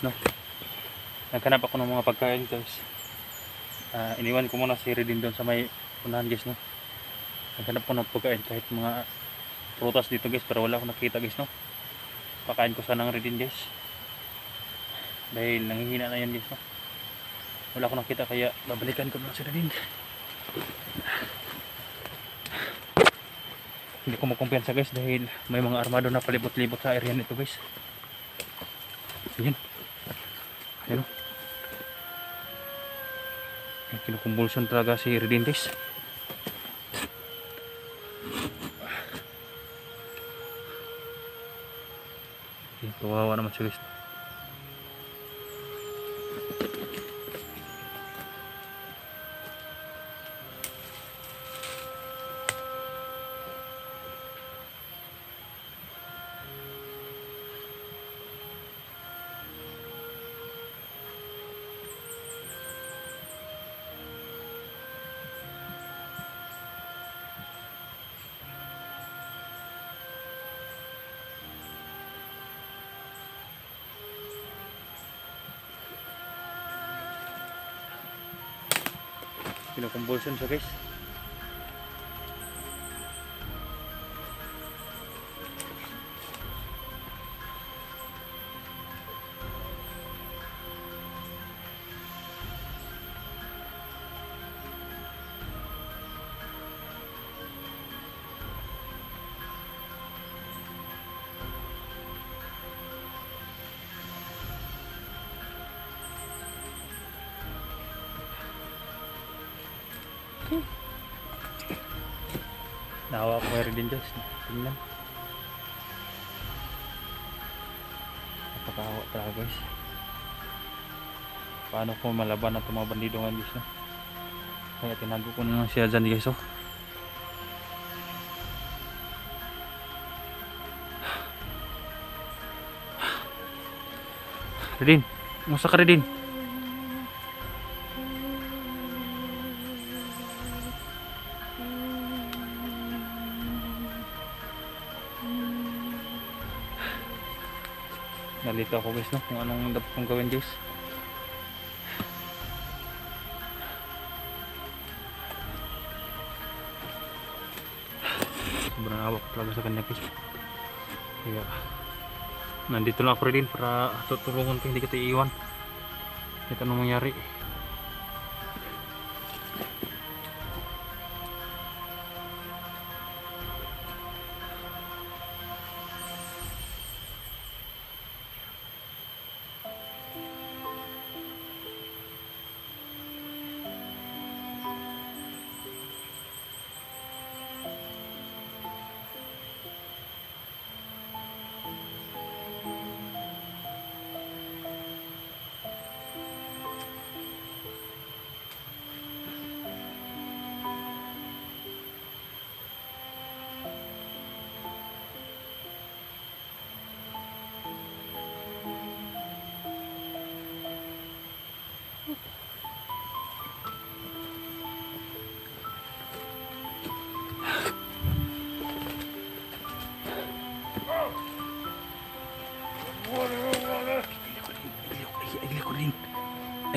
guys, no. Naghanap ako ng mga pagkain guys. Iniwan ko muna si Redin doon sa may unahan guys, no. Naghanap ko ng pagkain kahit mga prutas dito guys, pero wala akong nakita guys, no. Pakain ko sana ng Redin guys. Dahil nanghihina na yan guys, no. Wala akong nakita kaya babalikan ko na si Redin. Hindi ko makumpiyansa guys dahil may mga armado na palibot-libot sa area nito guys. Ayan. Ayan o. Kinukumbulsyon talaga si Redin guys. Kawawa naman siya guys. Kinukumbulsyon siya guys. Nahawa ko kay Redin guys. Tingnan. Napakahawa talaga guys. Paano ko malaban ang mga bandido ngayon guys, no? Kaya tinago ko na lang siya dyan guys, oh. Redin, musta ka Redin? Nalito ako guys, no, kung anong dapat kong gawin guys. Sobrang awak talaga sa kanya guys. Kaya nandito lang ako rin para tutulungan ko, hindi kita iiwan. Kita anong mangyari.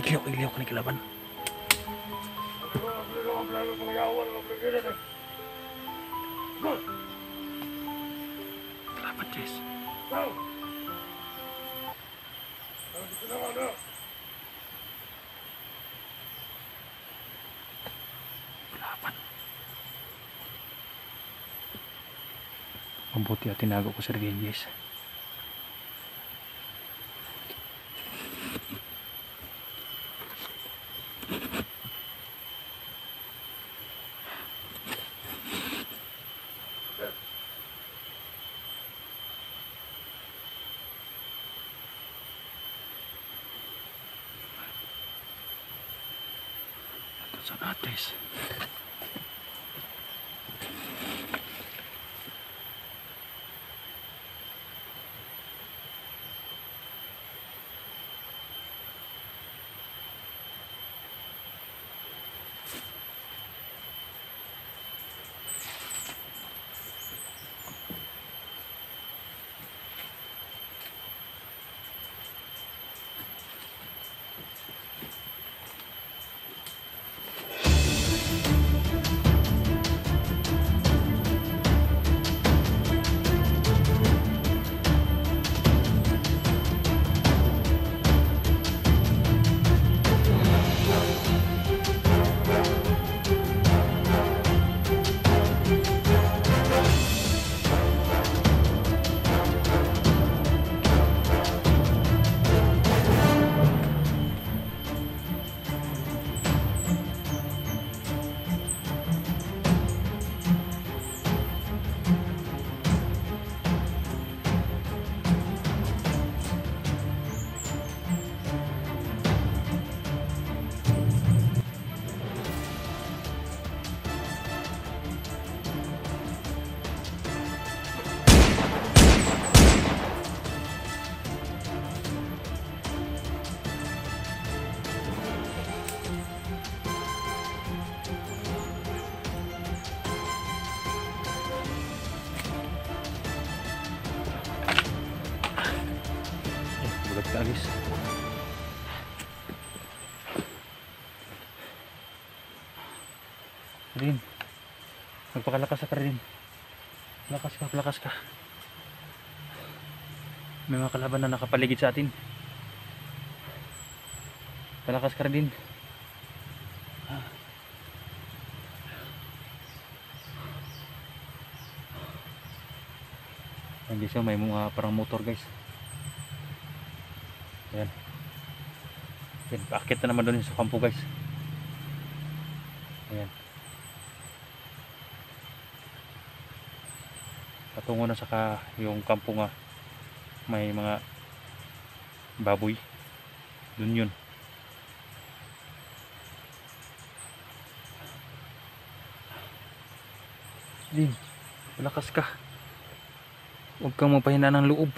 Igiliw ko na kilaban. Kilaban guys. Kilaban. Mabuti at tinago ko sa Redin guys. Sa ates. kaagis. Rin, magpakalakas ka rin. Lakas ka. May mga kalaban na nakapaligid sa atin. Palakas ka rin. Hindi siya, may mga parang motor guys. Ayan. Ayan, paakit na naman doon sa kampo guys. Ayan. Patungo na saka yung kampo nga may mga baboy. Doon yun. Din, malakas ka. Huwag kang magpahina ng loob.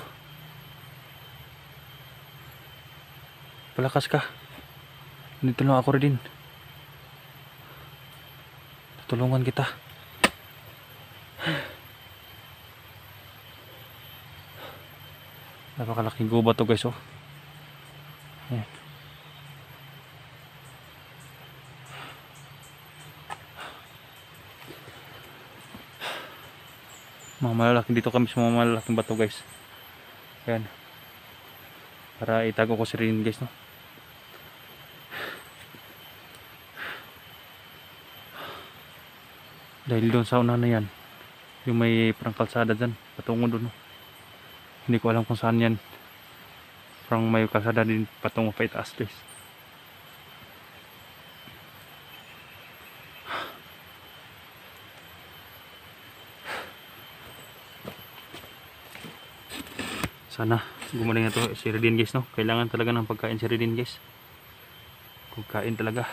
Palakas ka. Dito lang ako rin. Tutulungan kita. Napakalaking gubat to guys, oh. Ayan. Mga malalaking dito kami sa mga malalaking bato guys. Ayan. Para itago ko si Rin guys, no. Dahil doon sa una na yan, yung may parang kalsada dyan, patungo doon, no. Hindi ko alam kung saan yan. Parang may kalsada din patungo pa itaas guys. Sana gumaling na to si Redin guys, no. Kailangan talaga ng pagkain si Redin guys. Pagkain talaga.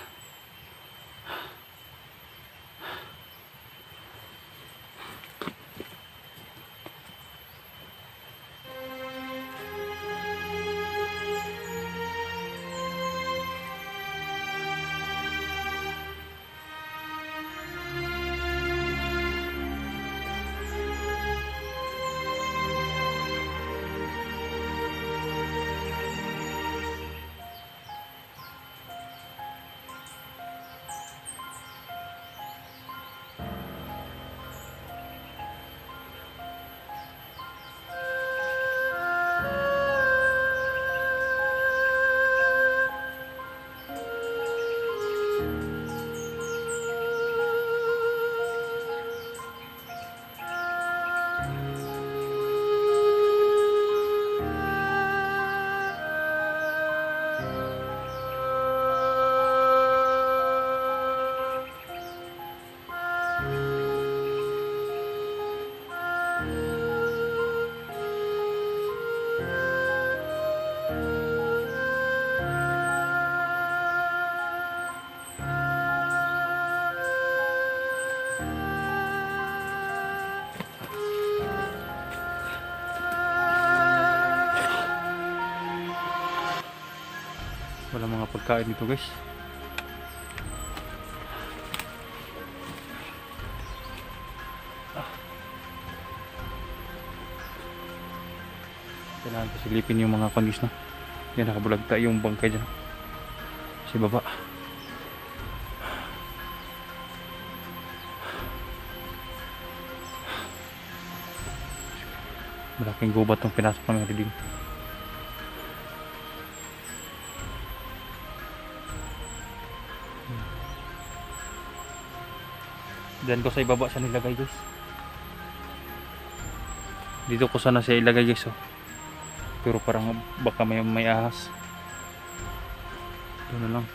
Wala mga pagkain dito guys. Kailangan ko silipin yung mga kondis, no. Yan, nakabulagta yung bangkay dyan sa baba. Malaking gubat ng pinasok namin rin. Diyan ko sa ibaba sa nilagay guys. Dito ko sana siya ilagay guys, oh. Pero parang baka may ahas. Doon na lang.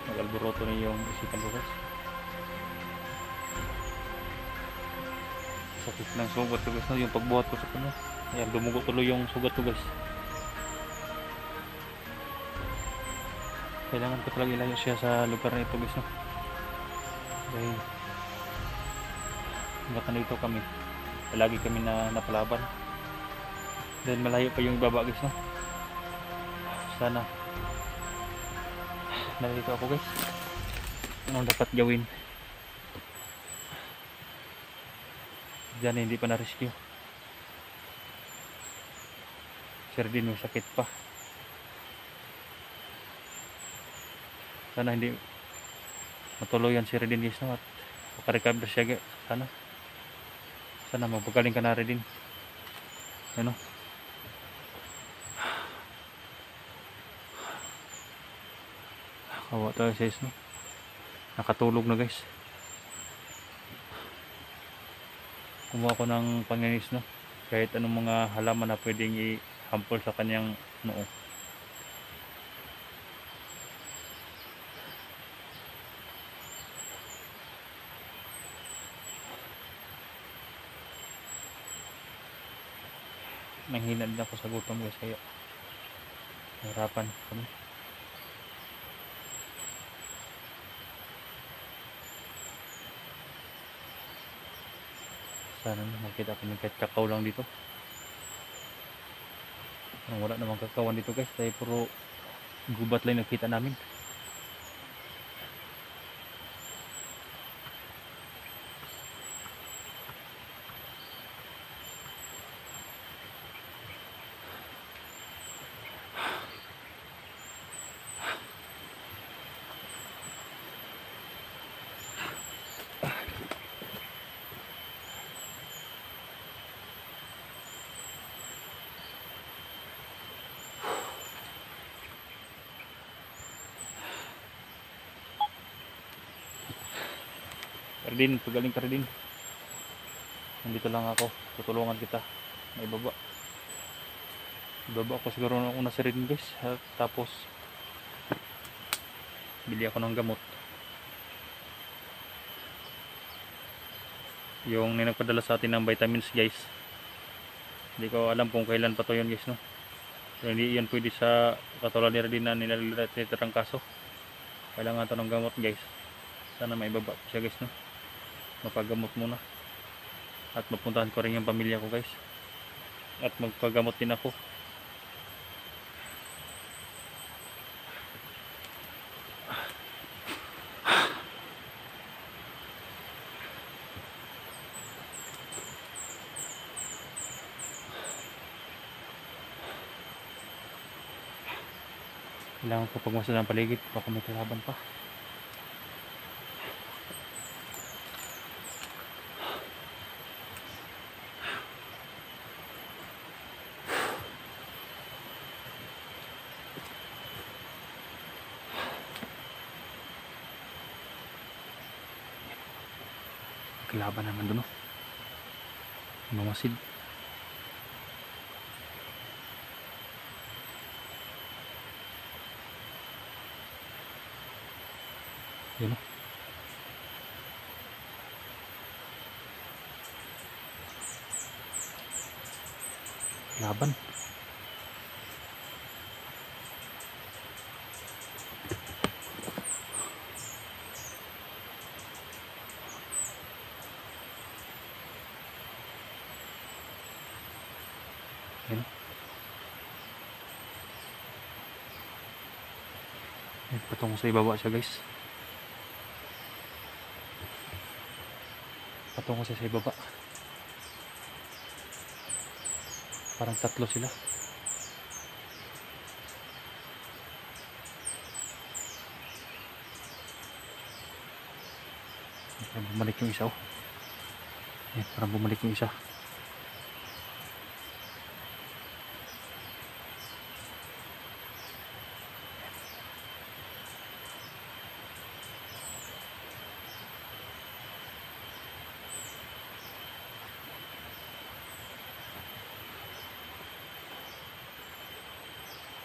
Nag-alboroto na yung isipan ko guys. Sakit ng sugat ko guys, no? Yung pagbuhat ko sa kanya. Ayan, dumugo tuloy yung sugat ko guys. Kailangan ko talaga ilayo siya sa lugar na ito guys, no? Dahil hanggang nandito kami, palagi kami na napalaban. Dahil malayo pa yung baba guys, no? Sana nandito ako guys. Anong dapat gawin? Diyan hindi pa na-rescue. Sir din may sakit pa. Sana hindi matuluyan si Redin guys, no? At makarecover siya sana. Sana magpagaling ka na Redin. Ano? Kawa tayo guys, no? Nakatulog na guys. Kumuha ko ng panginis, no? Kahit anong mga halaman na pwedeng i-hampol sa kanyang noo. Nanghina din ako sa gutom guys, kaya hirapan kami. Sana makita kami kahit kakao lang dito. Wala namang kakawan dito guys, dahil puro gubat lang nakita namin. Redin, pagaling ka Redin. Nandito lang ako, tutulungan kita. May baba. Ibaba ako siguro na una si Redin guys. At tapos bili ako ng gamot. Yung nagpadala sa atin ng vitamins guys. Hindi ko alam kung kailan pa to yun guys, no? Pero hindi yan pwede sa katulad ni Redin na nilaliterang kaso. Kailangan to ng gamot guys. Sana may baba siya guys, no? Mapagamot muna. At mapuntahan ko rin yung pamilya ko guys. At magpagamot din ako. Kailangan ko pagmasdan ng paligid, baka may kalaban pa. Kalaban naman doon, no? Mamasid. Yun, no? Laban. Yun. Patungo sa ibaba siya guys. Patungo siya sa ibaba. Parang tatlo sila. Parang bumalik yung isa, oh. Parang bumalik yung isa.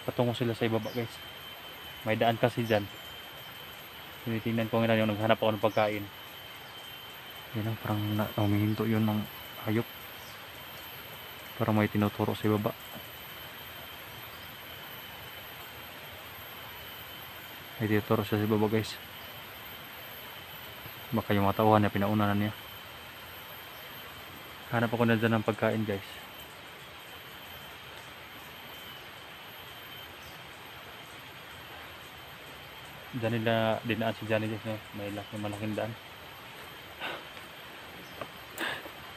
Patungo sila sa ibaba guys. May daan kasi dyan. Tinitingnan ko ngayon yung naghanap ako ng pagkain. Yun, parang humihinto yun ng hayop. Parang may tinuturo sa ibaba. May tinuturo siya sa ibaba guys. Baka yung mga tauhan niya pinauna na niya. Hanap ako na dyan ng pagkain guys. Diyan nila dinaan si Johnny guys, no? May malaking daan.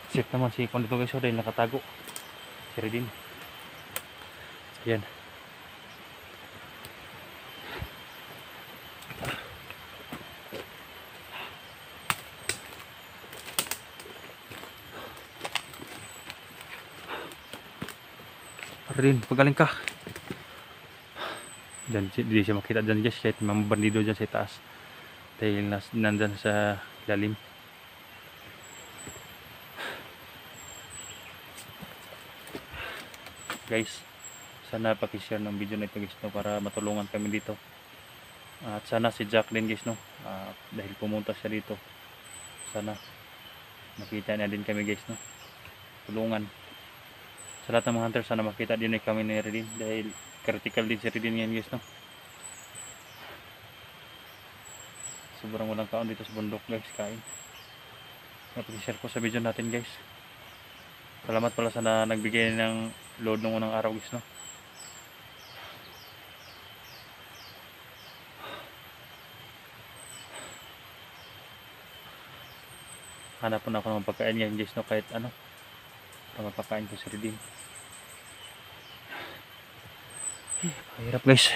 Safe naman si Kwan dito guys, dahil nakatago si Redin. Ayan. Redin, pagaling ka. Diyan, hindi siya makita dyan guys, kahit mga bandido dyan sa taas dahil nandyan sa lalim. Guys, sana pakishare ng video na ito guys, no, para matulungan kami dito. At sana si Jack din guys, no, dahil pumunta siya dito, sana makita na din kami guys, no, tulungan sa lahat ng mga hunter. Sana makita din kami ni Redin dahil critical din si Redin ngayon guys, no. Sobrang walang kaon dito sa bundok guys, kain. Pakishare ko sa video natin guys. Salamat pala sa nagbigay ng load nung unang araw guys, no. Hanap na ako ng pagkain ngayon guys, no, kahit ano para mapakain ko si Redin. Hirap guys.